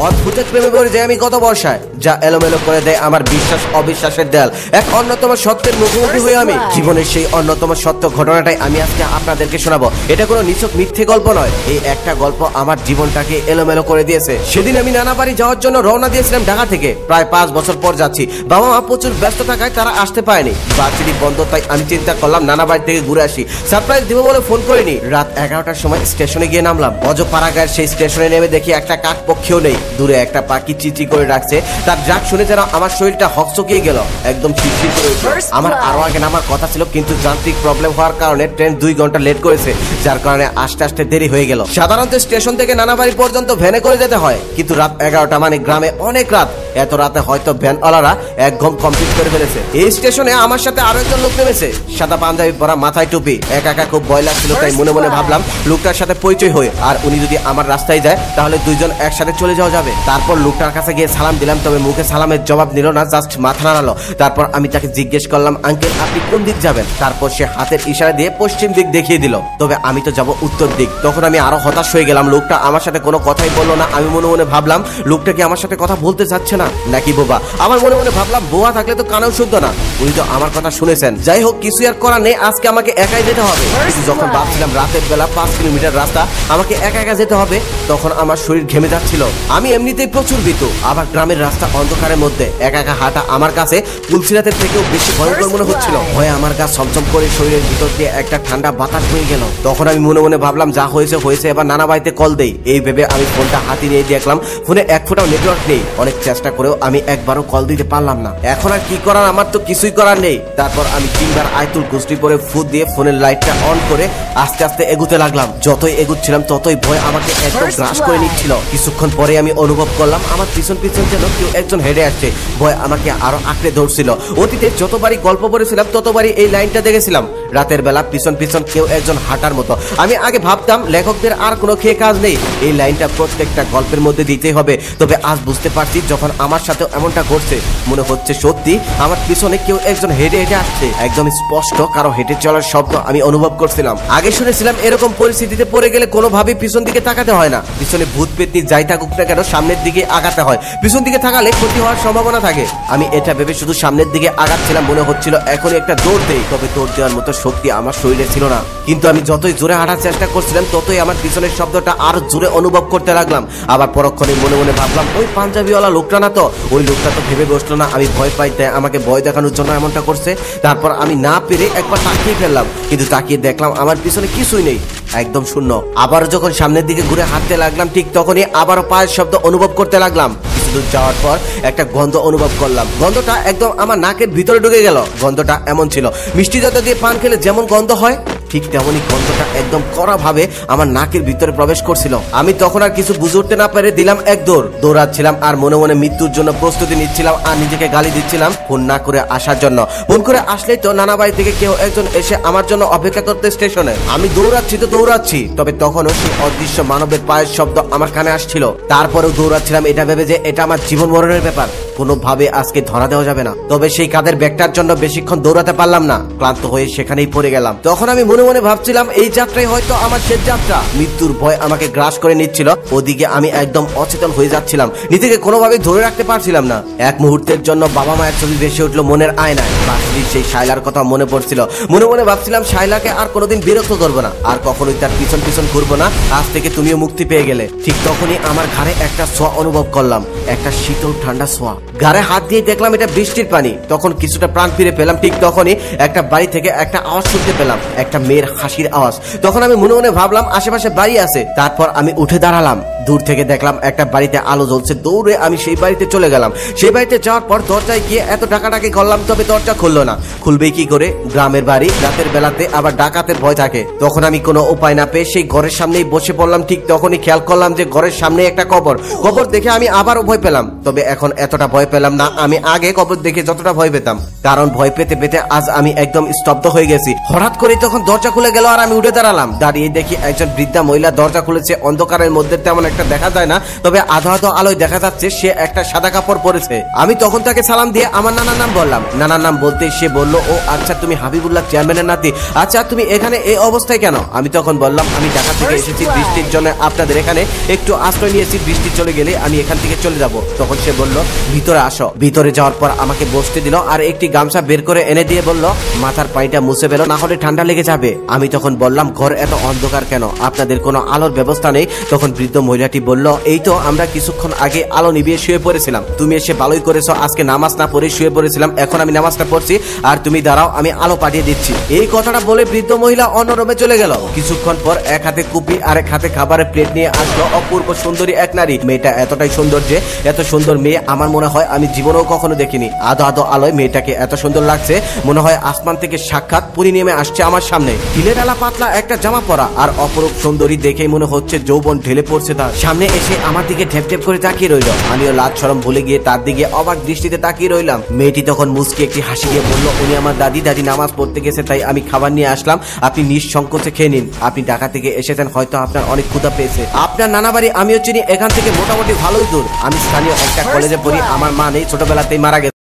অদ্ভুত প্রেমে পড়ে যাই আমি গত বর্ষায়, যা এলোমেলো করে দেয় আমার বিশ্বাস অবিশ্বাসের দেয়াল। এক অন্যতম সত্যের মুখোমুখি হয়ে আমি জীবনের সেই অন্যতম সত্য ঘটনাটাই আমি আজকে আপনাদেরকে শোনাবো। এটা কোনো নিছক মিথ্যে গল্প নয়, এই একটা গল্প আমার জীবনটাকে এলোমেলো করে দিয়েছে। সেদিন আমি নানা বাড়ি যাওয়ার জন্য রওনা দিয়েছিলাম ঢাকা থেকে। প্রায় 5 বছর পর যাচ্ছি। বাবা মা প্রচুর ব্যস্ত থাকায় তারা আসতে পারেনি। ভার্সিটি বন্ধ, তাই আমি চিন্তা করলাম নানা বাড়ি থেকে ঘুরে আসি। সারপ্রাইজ দিব বলে ফোন করিনি। রাত 11টার সময় স্টেশনে গিয়ে নামলাম। অজপাড়াগাঁয়ের সেই স্টেশনে নেমে দেখি একটা কাক পক্ষীও নেই। দূরে একটা পাখি চিচি করে ডাকছে। তার ডাক শুনে যেন আমার শরীরটা হকচকিয়ে গেল, একদম শিরশির করে উঠল। আমার আরো আগে নামার কথা ছিল, কিন্তু যান্ত্রিক প্রবলেম হওয়ার কারণে ট্রেন 2 ঘন্টা লেট করেছে, যার কারণে আসতে আসতে দেরি হয়ে গেল। সাধারণত স্টেশন থেকে নানা বাড়ি পর্যন্ত ভ্যানে করে যেতে হয়, কিন্তু রাত 11টা মানে গ্রামে অনেক রাত। এত রাতে হয়তো ভ্যানওয়ালারা এক ঘুম কমপ্লিট করে ফেলেছে। এই স্টেশনে আমার সাথে আরো একজন লোক নেমেছে, সাদা পাঞ্জাবি পরা, মাথায় টুপি। একা একা খুব ভয় লাগছিল, তাই মনে মনে ভাবলাম লোকটার সাথে পরিচয় হয়ে, আর উনি যদি আমার রাস্তায় যায় তাহলে দুইজন একসাথে চলে যাওয়া যাবে। তারপর লোকটার কাছে গিয়ে সালাম দিলাম, তবে মুখে সালামের জবাব নিল না, জাস্ট মাথা নাড়ালো। তারপর আমি তাকে জিজ্ঞেস করলাম, আঙ্কেল আপনি কোন দিক যাবেন? তারপর সে হাতের ইশারা দিয়ে পশ্চিম দিক দেখিয়ে দিল, তবে আমি তো যাব উত্তর দিক। তখন আমি আরো হতাশ হয়ে গেলাম। লোকটা আমার সাথে কোনো কথাই বললো না। আমি মনে মনে ভাবলাম লোকটা কি আমার সাথে কথা বলতে চাচ্ছে না নাকি বোবা। আমার মনে মনে ভাবলাম বোবা থাকলে তো কানেও শুদ্ধ না, উনি তো আমার কথা শুনেছেন। যাই হোক, কিছু আর করার নেই, আজকে আমাকে একাই যেতে হবে। যখন ভাবছিলাম রাতের বেলা 5 কিলোমিটার রাস্তা আমাকে একা একা যেতে হবে, তখন আমার শরীর ঘেমে যাচ্ছিল। আমি এমনিতেই প্রচুর ভীতু, আবার গ্রামের রাস্তা অন্ধকারের মধ্যে একা একা হাঁটা আমার কাছে পুলসিরাতের থেকেও বেশি ভয়ঙ্কর মনে হচ্ছিল। ভয়ে আমার গা ছমছম করে শরীরের ভিতর দিয়ে একটা ঠান্ডা বাতাস বয়ে গেল। তখন আমি মনে মনে ভাবলাম যা হয়েছে হয়েছে, এবার নানা বাড়িতে কল দেই। এই ভেবে আমি ফোনটা হাতে নিয়ে দেখলাম ফোনে 1 ফোঁটাও নেটওয়ার্ক নেই। অনেক চেষ্টা করেও আমি একবারও কল দিতে পারলাম না। এখন আর কি করার, আমার তো কিছুই করার নেই। তারপর আমি 3 বার আয়াতুল কুরসি পরে ফু দিয়ে ফোনের লাইটটা অন করে আস্তে আস্তে এগুতে লাগলাম। যতই এগুচ্ছিলাম ততই ভয় আমাকে একদম গ্রাস করে নিচ্ছিল। কিছুক্ষণ পরে আমি অনুভব করলাম আমার পিছন পিছন যেন কেউ একজন হেঁটে আসছে। ভয় আমাকে আরো আঁকড়ে ধরছিল। অতীতে যতবারই গল্প পড়েছিলাম ততবারই এই লাইনটা দেখেছিলাম, রাতের বেলা পিছন পিছন কেউ একজন হাঁটার মতো। আমি আগে ভাবতাম লেখকদের আর কোনো খেয়ে কাজ নেই, এই লাইনটা প্রত্যেকটা গল্পের মধ্যে দিতেই হবে। তবে আজ বুঝতে পারছি যখন আমার সাথে এমনটা ঘটছে, মনে হচ্ছে সত্যি আমার পিছনে কেউ একজন হেঁটে হেঁটে আসছে। একদম স্পষ্ট কারো হেঁটে চলার শব্দ আমি অনুভব করছিলাম। আগে শুনেছিলাম এরকম পরিস্থিতিতে পড়ে গেলে কোনোভাবেই পিছন দিকে তাকাতে হয় না, পিছনে ভূত পেতনি যাই থাকুক না কেন সামনের দিকে আগাতে হয়। পিছন দিকে তাকালে ক্ষতি হওয়ার সম্ভাবনা থাকে। আমি এটা ভেবে শুধু সামনের দিকে আগাচ্ছিলাম। মনে হচ্ছিল এখনই একটা দৌড় দেই, তবে দৌড় দেওয়ার মতো শক্তি আমার শরীরে ছিল না। কিন্তু আমি যতই জোরে হাঁটার চেষ্টা করছিলাম ততই আমার পিছনের শব্দটা আরো জোরে অনুভব করতে লাগলাম। আবার পরক্ষণে মনে মনে ভাবলাম ওই পাঞ্জাবিওয়ালা লোকটা না তো, ওই লোকটা তো ভেবে বসলো না আমি ভয় পাই, তাই আমাকে ভয় দেখানোর জন্য এমনটা করছে। তারপর আমি না পেরে একবার তাকিয়ে ফেললাম, কিন্তু তাকিয়ে দেখলাম আমার পিছনে কিছুই নেই, একদম শূন্য। আবার যখন সামনের দিকে ঘুরে হাঁটতে লাগলাম, ঠিক তখনই আবারও পায়ের শব্দ অনুভব করতে লাগলাম। কিছুদূর যাওয়ার পর একটা গন্ধ অনুভব করলাম। গন্ধটা একদম আমার নাকের ভিতরে ঢুকে গেল। গন্ধটা এমন ছিল মিষ্টি জাতীয় দিয়ে পান খেলে যেমন গন্ধ হয়, ঠিক তেমনই গন্ধটা একদম কড়া ভাবে আমার নাকের ভিতরে প্রবেশ করছিল। আমি তখন আর কিছু বুঝে উঠতে না পেরে দিলাম এক দৌড়। দৌড়াচ্ছিলাম আর মনে মনে মৃত্যুর জন্য প্রস্তুতি নিচ্ছিলাম, আর নিজেকে গালি দিচ্ছিলাম ফোন না করে আসার জন্য। ফোন করে আসলেই তো নানা বাড়ি থেকে কেউ একজন এসে আমার জন্য অপেক্ষা করতে স্টেশনে। আমি দৌড়াচ্ছি তো দৌড়াচ্ছি, তবে তখনও সেই অদৃশ্য মানবের পায়ের শব্দ আমার কানে আসছিল। তারপরেও দৌড়াচ্ছিলাম এটা ভেবে যে এটা আমার জীবন মরণের ব্যাপার, কোনোভাবে আজকে ধরা দেওয়া যাবে না। তবে সেই কাঁধের ব্যাগটার জন্য বেশিক্ষণ দৌড়াতে পারলাম না, ক্লান্ত হয়ে সেখানেই পড়ে গেলাম। তখন আমি মনে মনে ভাবছিলাম এই যাত্রাই হয়তো আমার শেষ যাত্রা। মৃত্যুর ভয় আমাকে গ্রাস করে নিচ্ছিল। ওদিকে আমি একদম অচেতন হয়ে যাচ্ছিলাম, নিজেকে কোনোভাবে ধরে রাখতে পারছিলাম না। এক মুহূর্তের জন্য বাবা মায়ের ছবি ভেসে উঠলো মনের আয়নায়। বাসরির সেই শায়লার কথা মনে পড়ছিল। মনে মনে ভাবছিলাম শায়লাকে আর কোনোদিন বিরক্ত করবো না, আর কখনোই তার পিছন পিছন ঘুরবো না। আজ থেকে তুমিও মুক্তি পেয়ে গেলে। ঠিক তখনই আমার ঘাড়ে একটা ছোঁয়া অনুভব করলাম, একটা শীতল ঠান্ডা ছোঁয়া। ঘাড়ে হাত দিয়ে দেখলাম এটা বৃষ্টির পানি। তখন কিছুটা প্রাণ ফিরে পেলাম। ঠিক তখনই একটা বাড়ি থেকে একটা আওয়াজ শুনতে পেলাম, একটা মেয়ের হাসির আওয়াজ। তখন আমি মনে মনে ভাবলাম আশেপাশে বাড়ি আছে। তারপর আমি উঠে দাঁড়ালাম। দূর থেকে দেখলাম একটা বাড়িতে আলো জ্বলছে। দৌড়ে আমি সেই বাড়িতে চলে গেলাম। সেই বাড়িতে যাওয়ার পর দরজায় গিয়ে এত ডাকাডাকি করলাম, তবে দরজা খুললো না। খুলবে কি করে? গ্রামের বাড়ি, রাতের বেলাতে আবার ডাকাতের ভয় থাকে। তখন আমি কোনো উপায় না পেয়ে সেই ঘরের সামনেই বসে পড়লাম। ঠিক তখনই খেয়াল করলাম যে ঘরের সামনে একটা কবর। কবর দেখে আমি আবারও ভয় পেলাম, তবে এখন এতটা ভয় পেলাম না আমি আগে কবর দেখে যতটা ভয় পেতাম। কারণ ভয় পেতে পেতে আজ আমি একদম স্তব্ধ হয়ে গেছি। হঠাৎ করে তখন দরজা খুলে গেল আর আমি উঠে দাঁড়ালাম। দাঁড়িয়ে দেখি একজন বৃদ্ধা মহিলা দরজা খুলেছে। অন্ধকারের মধ্যে তেমন একটা দেখা যায় না, তবে আধো আধো আলোয় দেখা যাচ্ছে সে একটা সাদা কাপড় পরেছে। আমি তখন তাকে সালাম দিয়ে আমার নানার নাম বললাম। নানার নাম বলতে সে বলল, ও আচ্ছা তুমি হাবিবুল্লাহ চেয়ারম্যানের নাতি, আচ্ছা তুমি এখানে এই অবস্থায় কেন? আমি তখন বললাম, আমি ঢাকা থেকে এসেছি বৃষ্টির জন্য, আপনাদের এখানে একটু আশ্রয় নিয়েছি, বৃষ্টি চলে গেলে আমি এখান থেকে চলে যাব। তখন সে বলল, ভিতরে আসো। ভিতরে যাওয়ার পর আমাকে বসতে দিল আর একটি গামছা বের করে এনে দিয়ে বলল, মাথার পানিটা মুছে ফেলো, না হলে ঠান্ডা লেগে যাবে। আমি তখন বললাম, ঘর এত অন্ধকার কেন, আপনাদের কোনো আলোর ব্যবস্থা নেই? তখন বৃদ্ধ মহিলাটি বলল, এই তো আমরা কিছুক্ষণ আগে আলো নিভিয়ে শুয়ে পড়েছিলাম, তুমি এসে ভালোই করেছো, আজকে নামাজ না পড়ে শুয়ে পড়েছিলাম, এখন আমি নামাজটা পড়ছি, আর তুমি দাঁড়াও আমি আলো পাঠিয়ে দিচ্ছি। এই কথাটা বলে বৃদ্ধ মহিলা অন্য রুমে চলে গেল। কিছুক্ষণ পর এক হাতে কুপি আর এক হাতে খাবারের প্লেট নিয়ে আসলো অপূর্ব সুন্দরী এক নারী। মেয়েটা এতটাই সুন্দর যে এত সুন্দর মেয়ে আমার মনে হয় আমি জীবনেও কখনো দেখিনি। আধো আধো আলোয় মেয়েটাকে এত সুন্দর লাগছে, মনে হয় আসমান থেকে সাক্ষাৎ পুরি নেমে আসছে আমার সামনে। ঢিলে ঢালা পাতলা একটা জামা পরা আর অপরূপ সুন্দরী দেখেই মনে হচ্ছে যৌবন ঢেলে পড়ছে তার সামনে। এসে আমার দিকে ঢেপ ঢেপ করে তাকিয়ে রইল। আমিও লাজ শরম ভুলে গিয়ে তার দিকে অবাক দৃষ্টিতে তাকিয়ে রইলাম। মেয়েটি তখন মুচকি একটি হাসি দিয়ে বলল, উনি আমার দাদি, দাদি নামাজ পড়তে গেছে তাই আমি খাবার নিয়ে আসলাম, আপনি নিঃসংকোচে খেয়ে নিন। আপনি ঢাকা থেকে এসেছেন, হয়তো আপনার অনেক ক্ষুধা পেয়েছে। আপনার নানা বাড়ি আমিও চিনি, এখান থেকে মোটামুটি ভালোই দূর। আমি স্থানীয় একটা কলেজে পড়ি, আমার মা নেই, ছোটবেলাতেই মারা গেছে।